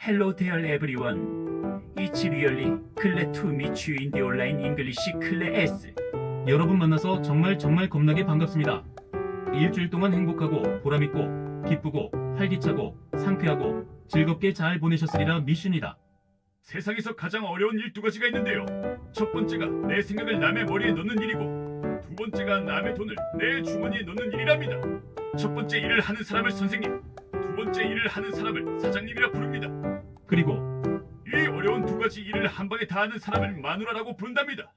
Hello there everyone. It's really glad to meet you in the online English class. 여러분 만나서 정말 겁나게 반갑습니다. 일주일 동안 행복하고 보람있고 기쁘고 활기차고 상쾌하고 즐겁게 잘 보내셨으리라 믿습니다. 세상에서 가장 어려운 일 두 가지가 있는데요. 첫 번째가 내 생각을 남의 머리에 넣는 일이고, 두 번째가 남의 돈을 내 주머니에 넣는 일이랍니다. 첫 번째 일을 하는 사람을 선생님, 두 번째 일을 하는 사람을 사장님이라 부릅니다. 그리고 이 어려운 두 가지 일을 한 방에 다 하는 사람을 마누라라고 부른답니다.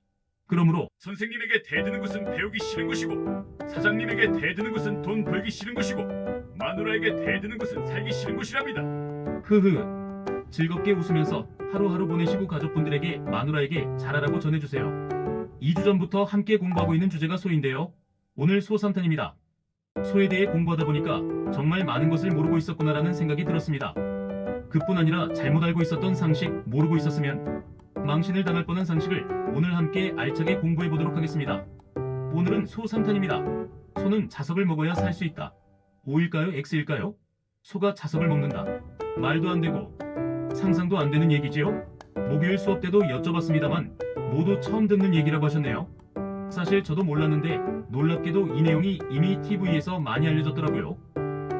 그러므로 선생님에게 대드는 것은 배우기 싫은 것이고, 사장님에게 대드는 것은 돈 벌기 싫은 것이고, 마누라에게 대드는 것은 살기 싫은 것이랍니다. 흐흐 즐겁게 웃으면서 하루하루 보내시고 가족분들에게 마누라에게 잘하라고 전해주세요. 2주 전부터 함께 공부하고 있는 주제가 소인데요. 오늘 소 3탄입니다. 소에 대해 공부하다 보니까 정말 많은 것을 모르고 있었구나라는 생각이 들었습니다. 그뿐 아니라 잘못 알고 있었던 상식, 모르고 있었으면 망신을 당할 뻔한 상식을 오늘 함께 알차게 공부해 보도록 하겠습니다. 오늘은 소 3탄입니다. 소는 자석을 먹어야 살 수 있다. O일까요? X일까요? 소가 자석을 먹는다. 말도 안 되고 상상도 안 되는 얘기지요? 목요일 수업 때도 여쭤봤습니다만 모두 처음 듣는 얘기라고 하셨네요. 사실 저도 몰랐는데 놀랍게도 이 내용이 이미 TV에서 많이 알려졌더라고요.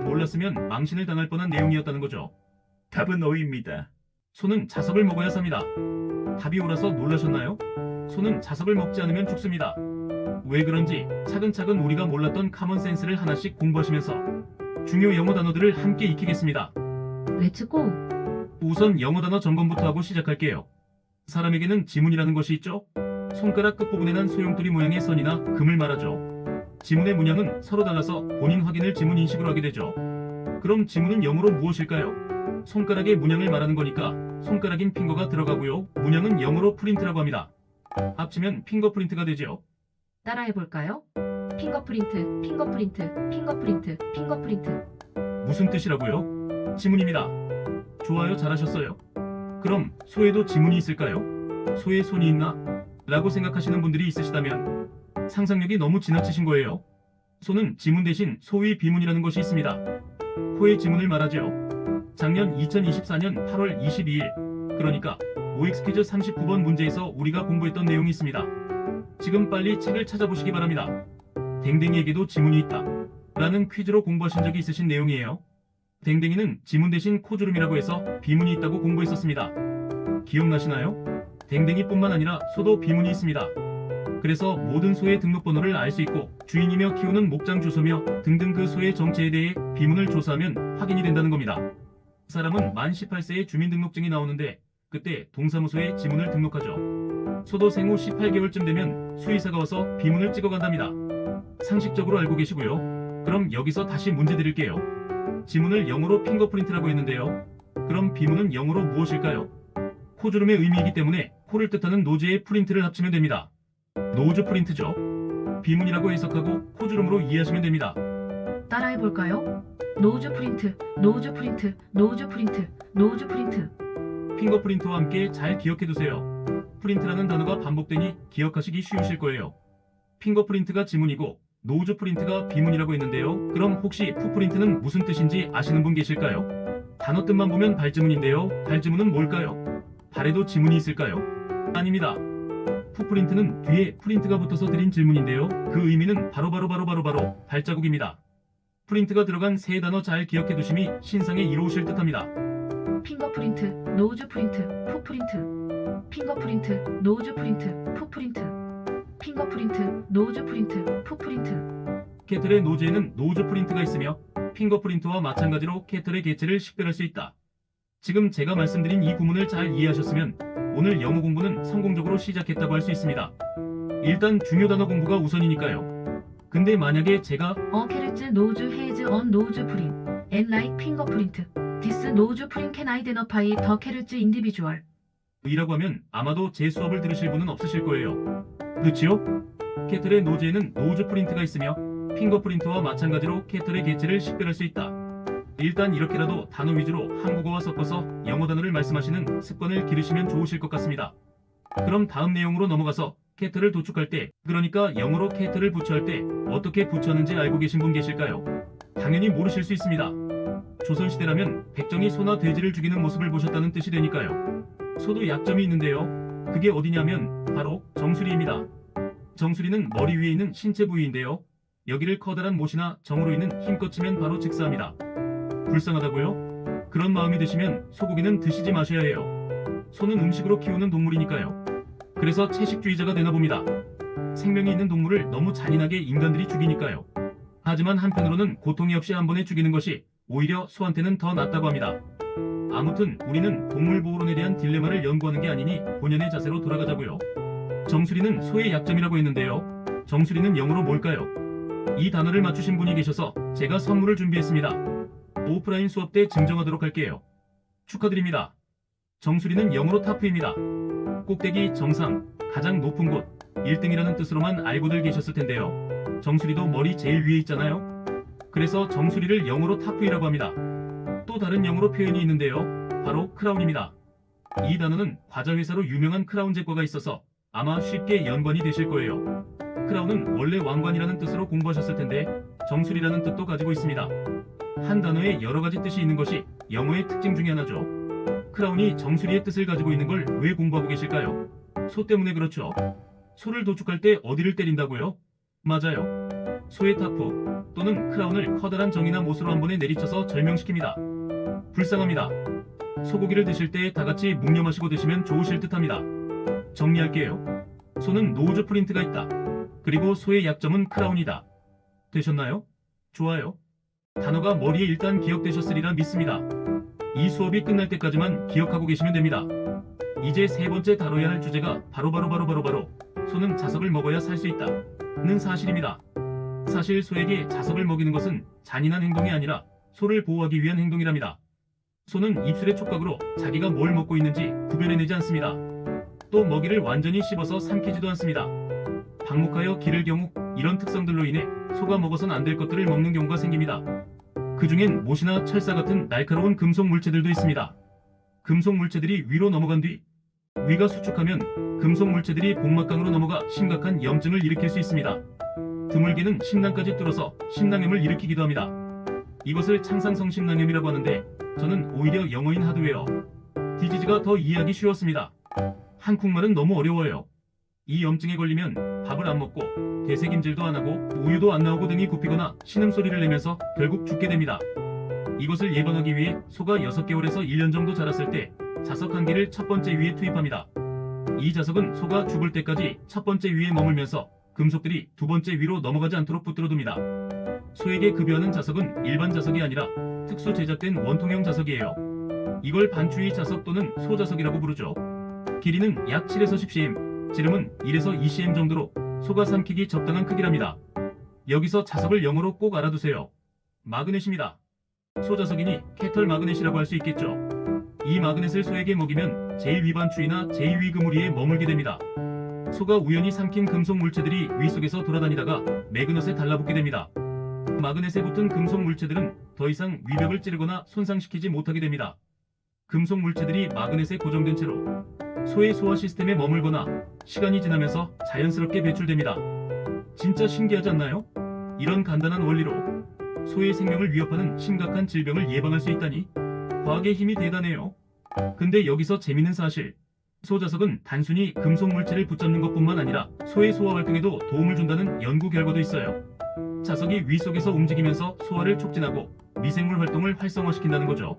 몰랐으면 망신을 당할 뻔한 내용이었다는 거죠. 답은 O입니다. 소는 자석을 먹어야 삽니다. 답이 오라서 놀라셨나요? 소는 자석을 먹지 않으면 죽습니다. 왜 그런지 차근차근 우리가 몰랐던 카먼센스를 하나씩 공부하시면서 중요 영어 단어들을 함께 익히겠습니다. 렛츠고! 우선 영어 단어 점검부터 하고 시작할게요. 사람에게는 지문이라는 것이 있죠. 손가락 끝부분에 난 소용돌이 모양의 선이나 금을 말하죠. 지문의 문양은 서로 달라서 본인 확인을 지문 인식으로 하게 되죠. 그럼 지문은 영어로 무엇일까요? 손가락의 문양을 말하는 거니까 손가락인 핑거가 들어가고요. 문양은 영어로 프린트라고 합니다. 합치면 핑거프린트가 되죠. 따라해볼까요? 핑거프린트, 핑거프린트, 핑거프린트, 핑거프린트. 무슨 뜻이라고요? 지문입니다. 좋아요, 잘하셨어요. 그럼 소에도 지문이 있을까요? 소에 손이 있나? 라고 생각하시는 분들이 있으시다면 상상력이 너무 지나치신 거예요. 소는 지문 대신 소의 비문이라는 것이 있습니다. 코의 지문을 말하죠. 작년 2024년 8월 22일, 그러니까 OX 퀴즈 39번 문제에서 우리가 공부했던 내용이 있습니다. 지금 빨리 책을 찾아보시기 바랍니다. 댕댕이에게도 지문이 있다 라는 퀴즈로 공부하신 적이 있으신 내용이에요. 댕댕이는 지문 대신 코주름이라고 해서 비문이 있다고 공부했었습니다. 기억나시나요? 댕댕이뿐만 아니라 소도 비문이 있습니다. 그래서 모든 소의 등록번호를 알 수 있고 주인이며 키우는 목장 주소며 등등 그 소의 정체에 대해 비문을 조사하면 확인이 된다는 겁니다. 사람은 만 18세에 주민등록증이 나오는데 그때 동사무소에 지문을 등록하죠. 소도 생후 18개월쯤 되면 수의사가 와서 비문을 찍어간답니다. 상식적으로 알고 계시고요. 그럼 여기서 다시 문제 드릴게요. 지문을 영어로 핑거프린트라고 했는데요. 그럼 비문은 영어로 무엇일까요? 코주름의 의미이기 때문에 코를 뜻하는 노즈의 프린트를 합치면 됩니다. 노즈 프린트죠. 비문이라고 해석하고 코주름으로 이해하시면 됩니다. 따라해볼까요? 노즈 프린트, 노즈 프린트, 노즈 프린트, 노즈 프린트. 핑거프린트와 함께 잘 기억해두세요. 프린트라는 단어가 반복되니 기억하시기 쉬우실 거예요. 핑거프린트가 지문이고 노즈 프린트가 비문이라고 했는데요. 그럼 혹시 푸프린트는 무슨 뜻인지 아시는 분 계실까요? 단어 뜻만 보면 발지문인데요. 발지문은 뭘까요? 발에도 지문이 있을까요? 아닙니다. 푸프린트는 뒤에 프린트가 붙어서 드린 질문인데요. 그 의미는 바로 발자국입니다. 프린트가 들어간 세 단어 잘 기억해두심이 신상에 이로우실 듯합니다. 핑거프린트, 노즈 프린트, 푸프린트. 핑거프린트, 노즈 프린트, 푸프린트. 핑거프린트, 노즈 프린트, 푸프린트. 캐틀의 노즈에는 노즈 프린트가 있으며 핑거프린트와 마찬가지로 캐틀의 개체를 식별할 수 있다. 지금 제가 말씀드린 이 구문을 잘 이해하셨으면 오늘 영어 공부는 성공적으로 시작했다고 할 수 있습니다. 일단 중요 단어 공부가 우선이니까요. 근데 만약에 제가 캐럿즈 노즈 헤즈 언 노즈 프린 and like fingerprint. This nose print can identify the carrot's individual. 이라고 하면 아마도 제 수업을 들으실 분은 없으실 거예요. 그렇지요? 캐틀의 노즈에는 노즈 프린트가 있으며 핑거프린트와 마찬가지로 캐틀의 개체를 식별할 수 있다. 일단 이렇게라도 단어 위주로 한국어와 섞어서 영어 단어를 말씀하시는 습관을 기르시면 좋으실 것 같습니다. 그럼 다음 내용으로 넘어가서 캐틀을 도축할 때, 그러니까 영어로 캐틀을 부처할 때 어떻게 부처하는지 알고 계신 분 계실까요? 당연히 모르실 수 있습니다. 조선시대라면 백정이 소나 돼지를 죽이는 모습을 보셨다는 뜻이 되니까요. 소도 약점이 있는데요. 그게 어디냐면 바로 정수리입니다. 정수리는 머리 위에 있는 신체 부위인데요. 여기를 커다란 못이나 정으로 있는 힘껏 치면 바로 즉사합니다. 불쌍하다고요? 그런 마음이 드시면 소고기는 드시지 마셔야 해요. 소는 음식으로 키우는 동물이니까요. 그래서 채식주의자가 되나 봅니다. 생명이 있는 동물을 너무 잔인하게 인간들이 죽이니까요. 하지만 한편으로는 고통이 없이 한 번에 죽이는 것이 오히려 소한테는 더 낫다고 합니다. 아무튼 우리는 동물보호론에 대한 딜레마를 연구하는 게 아니니 본연의 자세로 돌아가자고요. 정수리는 소의 약점이라고 했는데요. 정수리는 영어로 뭘까요? 이 단어를 맞추신 분이 계셔서 제가 선물을 준비했습니다. 오프라인 수업 때 증정하도록 할게요. 축하드립니다. 정수리는 영어로 타프입니다. 꼭대기, 정상, 가장 높은 곳, 1등이라는 뜻으로만 알고들 계셨을 텐데요. 정수리도 머리 제일 위에 있잖아요. 그래서 정수리를 영어로 타프이라고 합니다. 또 다른 영어로 표현이 있는데요. 바로 크라운입니다. 이 단어는 과자 회사로 유명한 크라운 제과가 있어서 아마 쉽게 연관이 되실 거예요. 크라운은 원래 왕관이라는 뜻으로 공부하셨을 텐데 정수리라는 뜻도 가지고 있습니다. 한 단어에 여러 가지 뜻이 있는 것이 영어의 특징 중에 하나죠. 크라운이 정수리의 뜻을 가지고 있는 걸 왜 공부하고 계실까요? 소 때문에 그렇죠. 소를 도축할 때 어디를 때린다고요? 맞아요. 소의 타프 또는 크라운을 커다란 정이나 못으로 한 번에 내리쳐서 절명시킵니다. 불쌍합니다. 소고기를 드실 때 다같이 묵념하시고 드시면 좋으실 듯합니다. 정리할게요. 소는 노우즈 프린트가 있다. 그리고 소의 약점은 크라운이다. 되셨나요? 좋아요. 단어가 머리에 일단 기억되셨으리라 믿습니다. 이 수업이 끝날 때까지만 기억하고 계시면 됩니다. 이제 세 번째 다뤄야 할 주제가 바로 소는 자석을 먹어야 살 수 있다는 사실입니다. 사실 소에게 자석을 먹이는 것은 잔인한 행동이 아니라 소를 보호하기 위한 행동이랍니다. 소는 입술의 촉각으로 자기가 뭘 먹고 있는지 구별해내지 않습니다. 또 먹이를 완전히 씹어서 삼키지도 않습니다. 방목하여 기를 경우 이런 특성들로 인해 소가 먹어선 안 될 것들을 먹는 경우가 생깁니다. 그 중엔 못이나 철사 같은 날카로운 금속 물체들도 있습니다. 금속 물체들이 위로 넘어간 뒤 위가 수축하면 금속 물체들이 복막강으로 넘어가 심각한 염증을 일으킬 수 있습니다. 드물게는 심낭까지 뚫어서 심낭염을 일으키기도 합니다. 이것을 창상성 심낭염이라고 하는데 저는 오히려 영어인 하드웨어 디지즈가 더 이해하기 쉬웠습니다. 한국말은 너무 어려워요. 이 염증에 걸리면 밥을 안 먹고 되새김질도 안 하고 우유도 안 나오고 등이 굽히거나 신음소리를 내면서 결국 죽게 됩니다. 이것을 예방하기 위해 소가 6개월에서 1년 정도 자랐을 때 자석 한 개를 첫 번째 위에 투입합니다. 이 자석은 소가 죽을 때까지 첫 번째 위에 머물면서 금속들이 두 번째 위로 넘어가지 않도록 붙들어둡니다. 소에게 급여하는 자석은 일반 자석이 아니라 특수 제작된 원통형 자석이에요. 이걸 반추위 자석 또는 소자석이라고 부르죠. 길이는 약 7에서 10cm, 지름은 1에서 2cm 정도로 소가 삼키기 적당한 크기랍니다. 여기서 자석을 영어로 꼭 알아두세요. 마그넷입니다. 소자석이니 캐털 마그넷이라고 할 수 있겠죠. 이 마그넷을 소에게 먹이면 제1위반추위나 제2위 그무리에 머물게 됩니다. 소가 우연히 삼킨 금속 물체들이 위 속에서 돌아다니다가 매그넛에 달라붙게 됩니다. 마그넷에 붙은 금속 물체들은 더 이상 위벽을 찌르거나 손상시키지 못하게 됩니다. 금속 물체들이 마그넷에 고정된 채로 소의 소화 시스템에 머물거나 시간이 지나면서 자연스럽게 배출됩니다. 진짜 신기하지 않나요? 이런 간단한 원리로 소의 생명을 위협하는 심각한 질병을 예방할 수 있다니 과학의 힘이 대단해요. 근데 여기서 재밌는 사실, 소자석은 단순히 금속 물체를 붙잡는 것뿐만 아니라 소의 소화 활동에도 도움을 준다는 연구 결과도 있어요. 자석이 위 속에서 움직이면서 소화를 촉진하고 미생물 활동을 활성화시킨다는 거죠.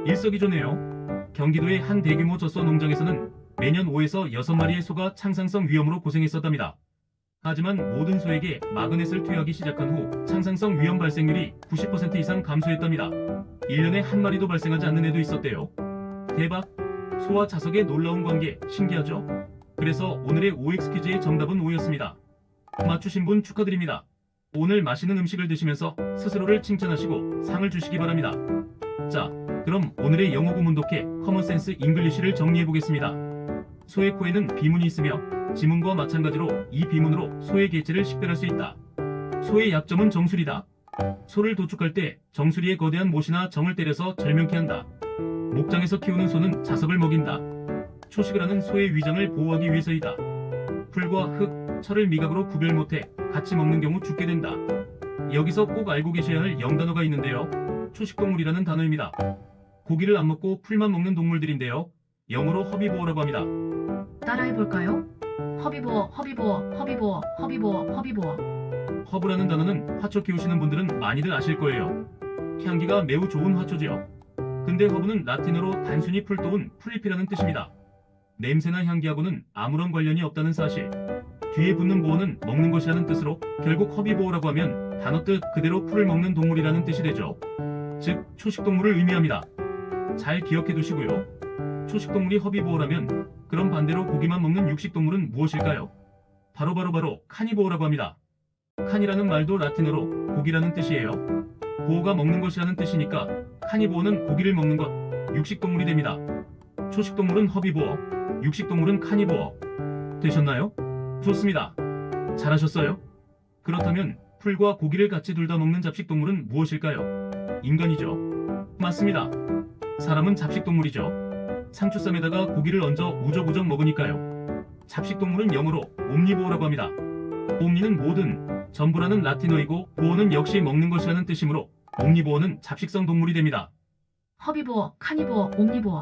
일석이조네요. 경기도의 한 대규모 젖소 농장에서는 매년 5에서 6마리의 소가 창상성 위염으로 고생했었답니다. 하지만 모든 소에게 마그넷을 투여하기 시작한 후 창상성 위염 발생률이 90% 이상 감소했답니다. 1년에 한 마리도 발생하지 않는 애도 있었대요. 대박! 소와 자석의 놀라운 관계 신기하죠? 그래서 오늘의 OX 퀴즈의 정답은 O였습니다. 맞추신 분 축하드립니다. 오늘 맛있는 음식을 드시면서 스스로를 칭찬하시고 상을 주시기 바랍니다. 자, 그럼 오늘의 영어 구문 독해 커먼센스 잉글리쉬를 정리해보겠습니다. 소의 코에는 비문이 있으며 지문과 마찬가지로 이 비문으로 소의 개체를 식별할 수 있다. 소의 약점은 정수리다. 소를 도축할 때 정수리에 거대한 못이나 정을 때려서 절명케 한다. 목장에서 키우는 소는 자석을 먹인다. 초식을 하는 소의 위장을 보호하기 위해서이다. 풀과 흙, 철을 미각으로 구별 못해 같이 먹는 경우 죽게 된다. 여기서 꼭 알고 계셔야 할 영단어가 있는데요. 초식동물이라는 단어입니다. 고기를 안 먹고 풀만 먹는 동물들인데요. 영어로 허비보어라고 합니다. 따라해볼까요? 허비보어, 허비보어, 허비보어, 허비보어, 허비보어. 허브라는 단어는 화초 키우시는 분들은 많이들 아실 거예요. 향기가 매우 좋은 화초지요. 근데 허브는 라틴어로 단순히 풀도운 풀잎이라는 뜻입니다. 냄새나 향기하고는 아무런 관련이 없다는 사실. 뒤에 붙는 보어는 먹는 것이라는 뜻으로 결국 허비보어라고 하면 단어 뜻 그대로 풀을 먹는 동물이라는 뜻이 되죠. 즉 초식동물을 의미합니다. 잘 기억해 두시고요. 초식동물이 허비보어라면 그럼 반대로 고기만 먹는 육식동물은 무엇일까요? 바로 카니보어라고 합니다. 칸이라는 말도 라틴어로 고기라는 뜻이에요. 보어가 먹는 것이라는 뜻이니까 카니보어는 고기를 먹는 것, 육식동물이 됩니다. 초식동물은 허비보어, 육식동물은 카니보어. 되셨나요? 좋습니다. 잘하셨어요? 그렇다면 풀과 고기를 같이 둘 다 먹는 잡식동물은 무엇일까요? 인간이죠. 맞습니다. 사람은 잡식동물이죠. 상추쌈에다가 고기를 얹어 우적우적 먹으니까요. 잡식동물은 영어로 옴니보어라고 합니다. 옴니는 모든, 전부라는 라틴어이고 보어는 역시 먹는 것이라는 뜻이므로 옴니보어는 잡식성 동물이 됩니다. 허비보어, 카니보어, 옴니보어.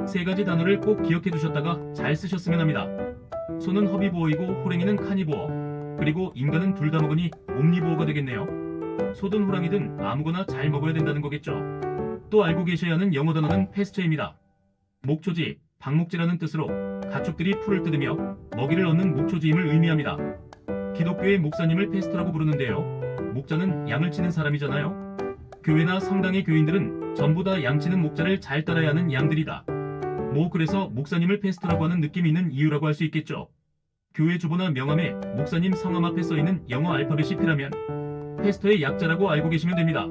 세 가지 단어를 꼭 기억해 두셨다가 잘 쓰셨으면 합니다. 소는 허비보어이고 호랭이는 카니보어, 그리고 인간은 둘 다 먹으니 옴니보어가 되겠네요. 소든 호랑이든 아무거나 잘 먹어야 된다는 거겠죠. 또 알고 계셔야 하는 영어 단어는 패스처입니다. 목초지, 방목지라는 뜻으로 가축들이 풀을 뜯으며 먹이를 얻는 목초지임을 의미합니다. 기독교의 목사님을 패스터라고 부르는데요. 목자는 양을 치는 사람이잖아요. 교회나 성당의 교인들은 전부 다 양 치는 목자를 잘 따라야 하는 양들이다. 그래서 목사님을 패스터라고 하는 느낌이 있는 이유라고 할 수 있겠죠. 교회 주보나 명함에 목사님 성함 앞에 써있는 영어 알파벳이 P라면 패스터의 약자라고 알고 계시면 됩니다.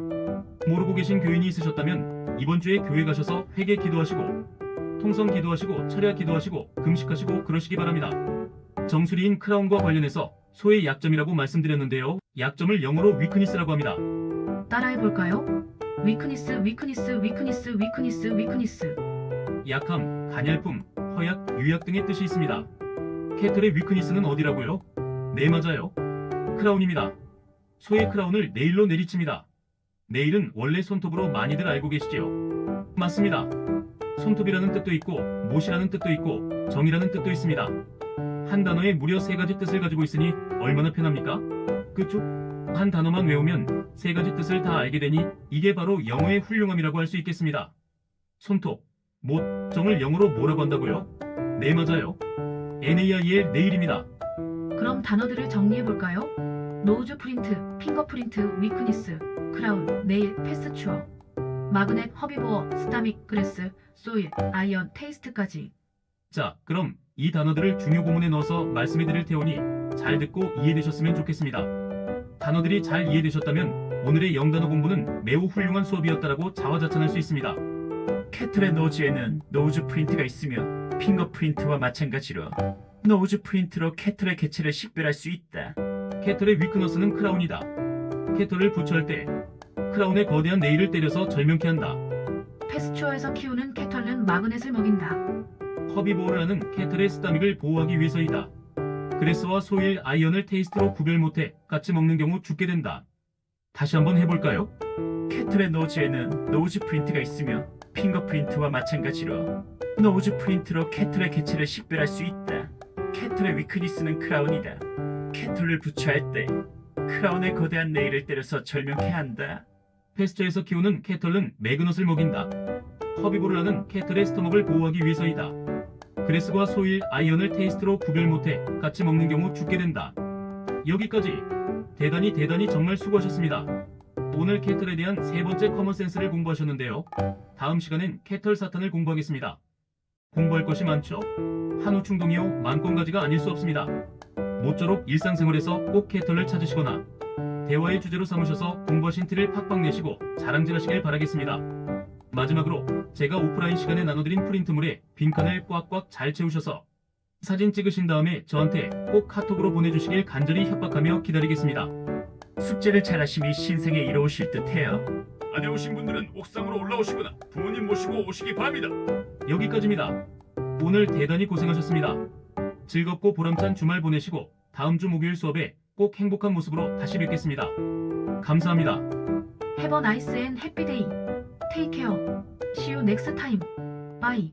모르고 계신 교인이 있으셨다면 이번 주에 교회 가셔서 회개 기도하시고 통성 기도하시고 철야 기도하시고 금식하시고 그러시기 바랍니다. 정수리인 크라운과 관련해서 소의 약점이라고 말씀드렸는데요. 약점을 영어로 위크니스라고 합니다. 따라해볼까요? 위크니스, 위크니스, 위크니스, 위크니스, 위크니스. 약함, 가냘품, 허약, 유약 등의 뜻이 있습니다. 캐틀의 위크니스는 어디라고요? 네, 맞아요. 크라운입니다. 소의 크라운을 네일로 내리칩니다. 네일은 원래 손톱으로 많이들 알고 계시지요? 맞습니다. 손톱이라는 뜻도 있고 못이라는 뜻도 있고 정이라는 뜻도 있습니다. 한 단어에 무려 세 가지 뜻을 가지고 있으니 얼마나 편합니까? 그쵸? 한 단어만 외우면 세 가지 뜻을 다 알게 되니 이게 바로 영어의 훌륭함이라고 할 수 있겠습니다. 손톱, 못, 정을 영어로 뭐라고 한다고요? 네, 맞아요. NAIL 네일입니다. 그럼 단어들을 정리해볼까요? 노즈 프린트, 핑거 프린트, 위크니스, 크라운, 네일, 패스추어, 마그넷, 허비보어, 스타믹, 그레스, 소일, 아이언, 테이스트까지. 자, 그럼 이 단어들을 중요 구문에 넣어서 말씀해 드릴 테오니 잘 듣고 이해되셨으면 좋겠습니다. 단어들이 잘 이해되셨다면 오늘의 영단어 공부는 매우 훌륭한 수업이었다라고 자화자찬할 수 있습니다. 캐틀의 노즈에는 노즈 프린트가 있으며 핑거 프린트와 마찬가지로 노즈 프린트로 캐틀의 개체를 식별할 수 있다. 캐틀의 위크너스는 크라운이다. 캐틀을 부처할 때 크라운의 거대한 네일을 때려서 절명케 한다. 패스추어에서 키우는 캐털은 마그넷을 먹인다. 허비보어라는 캐틀의 스타믹을 보호하기 위해서이다. 그레스와 소일, 아이언을 테이스트로 구별 못해 같이 먹는 경우 죽게 된다. 다시 한번 해볼까요? 캐틀의 노즈에는 노즈 프린트가 있으며 핑거 프린트와 마찬가지로 노즈 프린트로 캐틀의 개체를 식별할 수 있다. 캐틀의 위크니스는 크라운이다. 캐틀을 부처할 때 크라운의 거대한 네일을 때려서 절명케 한다. 패스처에서 키우는 캐털은 매그넛을 먹인다. 허비보르라는 캐틀의 스토먹을 보호하기 위해서이다. 그레스과 소일, 아이언을 테이스트로 구별 못해 같이 먹는 경우 죽게 된다. 여기까지 대단히 정말 수고하셨습니다. 오늘 캐틀에 대한 세 번째 커먼센스를 공부하셨는데요. 다음 시간엔 캐털 사탄을 공부하겠습니다. 공부할 것이 많죠? 한우 충동이요 만권 가지가 아닐 수 없습니다. 모쪼록 일상생활에서 꼭 캐털을 찾으시거나 대화의 주제로 삼으셔서 공부하신 티를 팍팍 내시고 자랑질하시길 바라겠습니다. 마지막으로 제가 오프라인 시간에 나눠드린 프린트물에 빈칸을 꽉꽉 잘 채우셔서 사진 찍으신 다음에 저한테 꼭 카톡으로 보내주시길 간절히 협박하며 기다리겠습니다. 숙제를 잘하심이 신생에 이로우실 듯해요. 안에 오신 분들은 옥상으로 올라오시거나 부모님 모시고 오시기 바랍니다. 여기까지입니다. 오늘 대단히 고생하셨습니다. 즐겁고 보람찬 주말 보내시고 다음 주 목요일 수업에 꼭 행복한 모습으로 다시 뵙겠습니다. 감사합니다. Have a nice and happy day. Take care. See you next time. Bye.